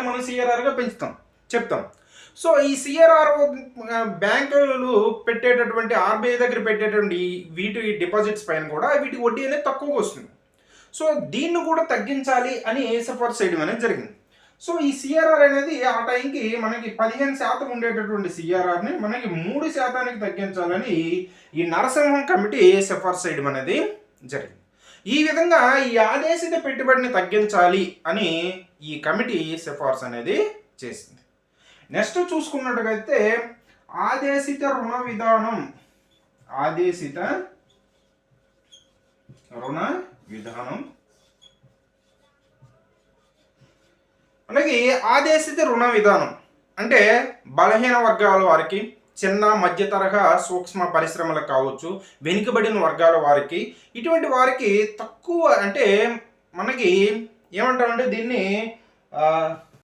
మనం సిఆర్ఆర్గా చెప్తాం. సో ఈ సిఆర్ఆర్ బ్యాంకులు పెట్టేటటువంటి ఆర్బీఐ దగ్గర పెట్టేటువంటి వీటి డిపాజిట్స్ పైన కూడా వీటి వడ్డీ అనేది తక్కువగా వస్తుంది. సో దీన్ని కూడా తగ్గించాలి అని సిఫార్సు చేయడం అనేది జరిగింది. సో ఈ సిఆర్ఆర్ అనేది ఆ టైంకి మనకి 15% ఉండేటటువంటి సిఆర్ఆర్ని మనకి 3% తగ్గించాలని ఈ నరసింహం కమిటీ సిఫార్సు చేయడం అనేది జరిగింది. ఈ విధంగా ఈ ఆదేశిత పెట్టుబడిని తగ్గించాలి అని ఈ కమిటీ సిఫార్సు అనేది చేసింది. నెక్స్ట్ చూసుకున్నట్టుగైతే ఆదేశిత రుణ విధానం అలాగే ఆదేశిత రుణ విధానం అంటే బలహీన వర్గాల వారికి, చిన్న మధ్య తరహా సూక్ష్మ పరిశ్రమలకు కావచ్చు, వెనుకబడిన వర్గాల వారికి, ఇటువంటి వారికి తక్కువ అంటే మనకి ఏమంటామంటే దీన్ని